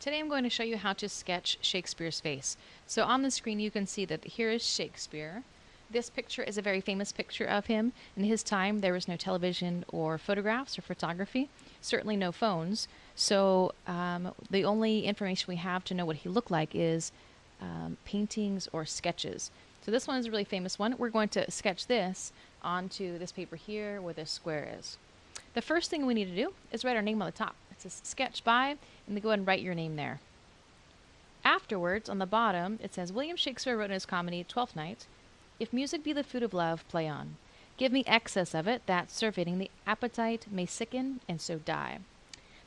Today I'm going to show you how to sketch Shakespeare's face. So on the screen you can see that here is Shakespeare. This picture is a very famous picture of him. In his time there was no television or photographs or photography, certainly no phones. So the only information we have to know what he looked like is paintings or sketches. So this one is a really famous one. We're going to sketch this onto this paper here where this square is. The first thing we need to do is write our name on the top. It says sketch by, and then go ahead and write your name there. Afterwards, on the bottom, it says William Shakespeare wrote in his comedy Twelfth Night, "If music be the food of love, play on. Give me excess of it, that, surfeiting the appetite, may sicken, and so die."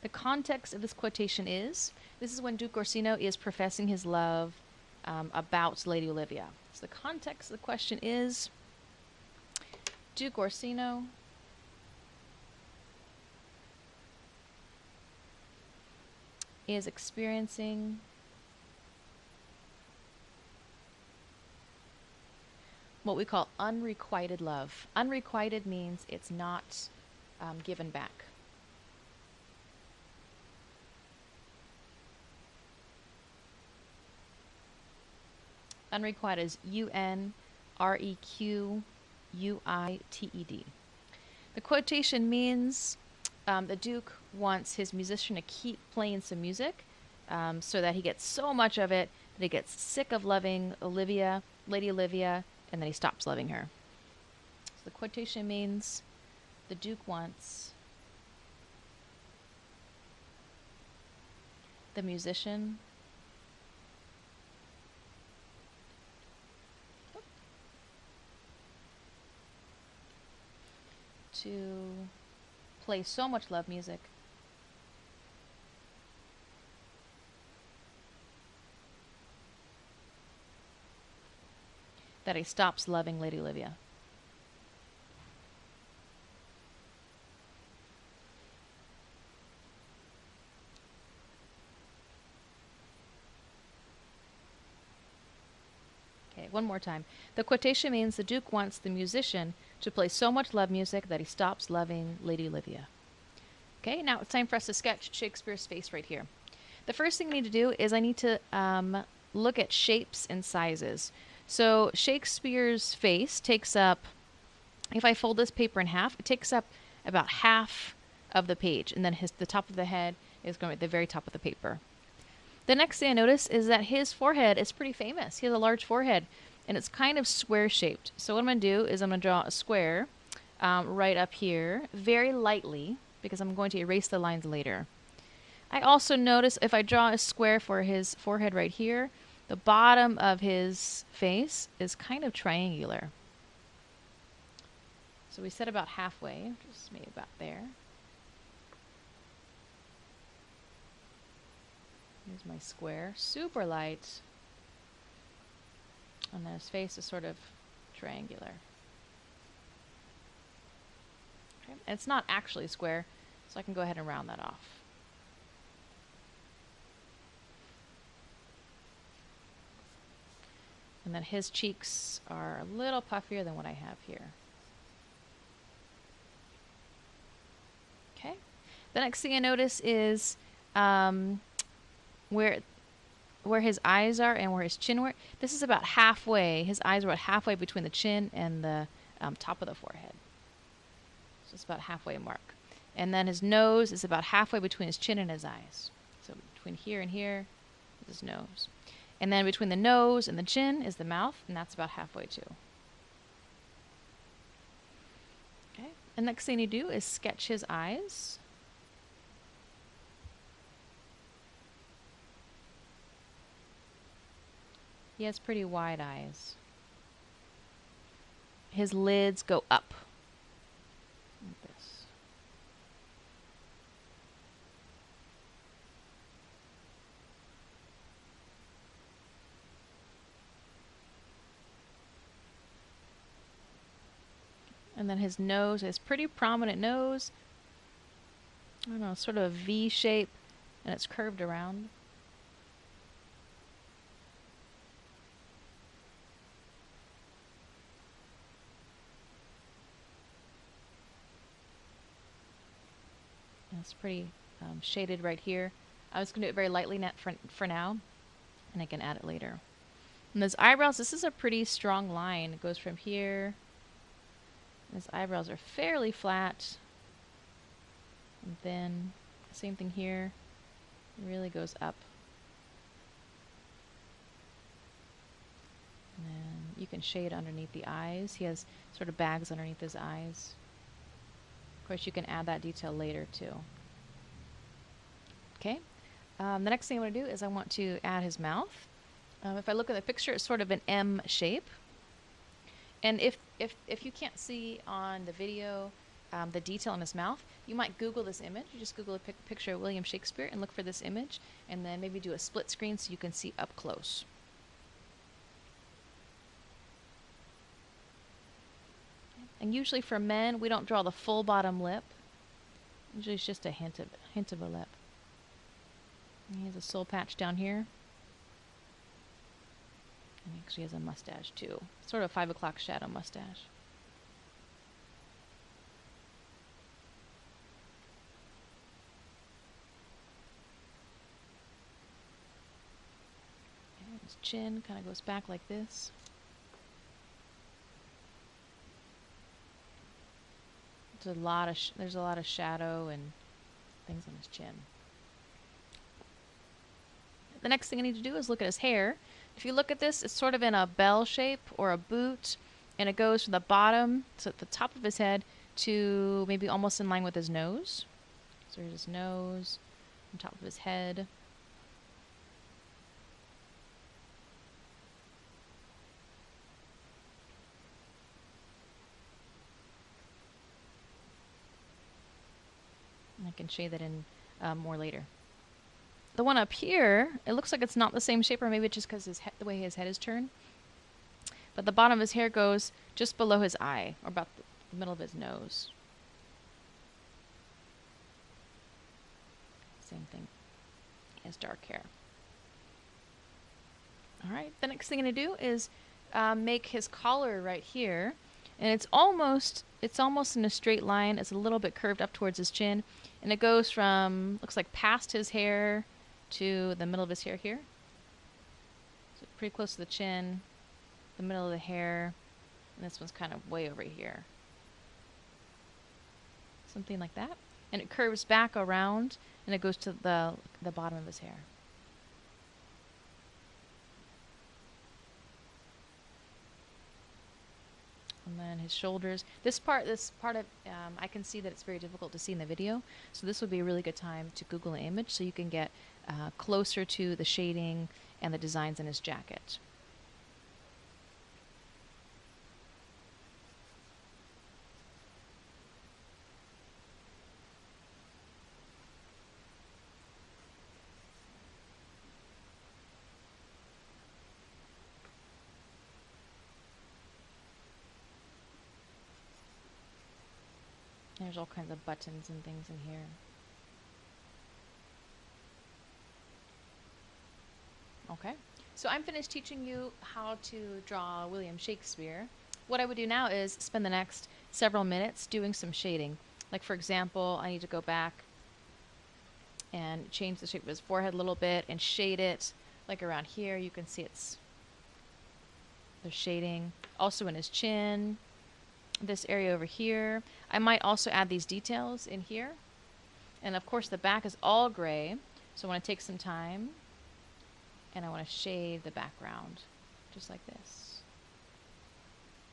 The context of this quotation is, this is when Duke Orsino is professing his love about Lady Olivia. So the context of the question is, Duke Orsino is experiencing what we call unrequited love. Unrequited means it's not given back. Unrequited is U-N-R-E-Q-U-I-T-E-D. The quotation means the Duke wants his musician to keep playing some music so that he gets so much of it that he gets sick of loving Olivia, Lady Olivia, and then he stops loving her. So the quotation means the Duke wants the musician to play so much love music that he stops loving Lady Olivia. Okay, one more time. The quotation means the Duke wants the musician to play so much love music that he stops loving Lady Olivia. Okay, now it's time for us to sketch Shakespeare's face right here. The first thing I need to do is I need to look at shapes and sizes. So Shakespeare's face takes up, if I fold this paper in half, it takes up about half of the page, and then the top of the head is going to be at the very top of the paper. The next thing I notice is that his forehead is pretty famous. He has a large forehead, and it's kind of square-shaped. So what I'm going to do is I'm going to draw a square right up here, very lightly, because I'm going to erase the lines later. I also notice if I draw a square for his forehead right here, the bottom of his face is kind of triangular. So we set about halfway, just maybe about there. Here's my square, super light. And then his face is sort of triangular. Okay. And it's not actually square, so I can go ahead and round that off. And then his cheeks are a little puffier than what I have here. Okay. The next thing I notice is where his eyes are and where his chin were. This is about halfway. His eyes are about halfway between the chin and the top of the forehead. So it's about halfway mark. And then his nose is about halfway between his chin and his eyes. So between here and here is his nose. And then between the nose and the chin is the mouth, and that's about halfway too. Okay. The next thing you do is sketch his eyes. He has pretty wide eyes. His lids go up. Like this. And then his nose, his pretty prominent nose. I don't know, sort of a V shape, and it's curved around. It's pretty shaded right here. I'm just going to do it very lightly for now, and I can add it later. And those eyebrows, this is a pretty strong line. It goes from here. His eyebrows are fairly flat. And then, same thing here. It really goes up. And then you can shade underneath the eyes. He has sort of bags underneath his eyes. Of course, you can add that detail later too. Okay. The next thing I want to do is I want to add his mouth. If I look at the picture, it's sort of an M shape. And if you can't see on the video the detail in his mouth, you might Google this image. You just Google a picture of William Shakespeare and look for this image, and then maybe do a split screen so you can see up close. And usually for men, we don't draw the full bottom lip. Usually it's just a hint of a lip. And he has a soul patch down here. And he actually has a mustache too. Sort of 5 o'clock shadow mustache. And his chin kind of goes back like this. There's a lot of shadow and things on his chin. The next thing I need to do is look at his hair. If you look at this, it's sort of in a bell shape or a boot, and it goes from the bottom to the top of his head to maybe almost in line with his nose. So here's his nose, on top of his head. And I can shade that in more later. The one up here, it looks like it's not the same shape, or maybe it's just because the way his head is turned. But the bottom of his hair goes just below his eye, or about the middle of his nose. Same thing. He has dark hair. All right, the next thing I'm going to do is make his collar right here. And it's almost in a straight line. It's a little bit curved up towards his chin. And it goes from, looks like past his hair to the middle of his hair here. So pretty close to the chin, the middle of the hair, and this one's kind of way over here. Something like that. And it curves back around, and it goes to the bottom of his hair. And then his shoulders. This part of I can see that it's very difficult to see in the video, so this would be a really good time to Google an image so you can get closer to the shading and the designs in his jacket. There's all kinds of buttons and things in here. Okay, so I'm finished teaching you how to draw William Shakespeare. What I would do now is spend the next several minutes doing some shading. Like for example, I need to go back and change the shape of his forehead a little bit and shade it. Like around here, you can see there's shading. Also in his chin. This area over here. I might also add these details in here. And of course the back is all gray, so I want to take some time and I want to shade the background just like this.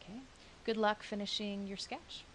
Okay. Good luck finishing your sketch.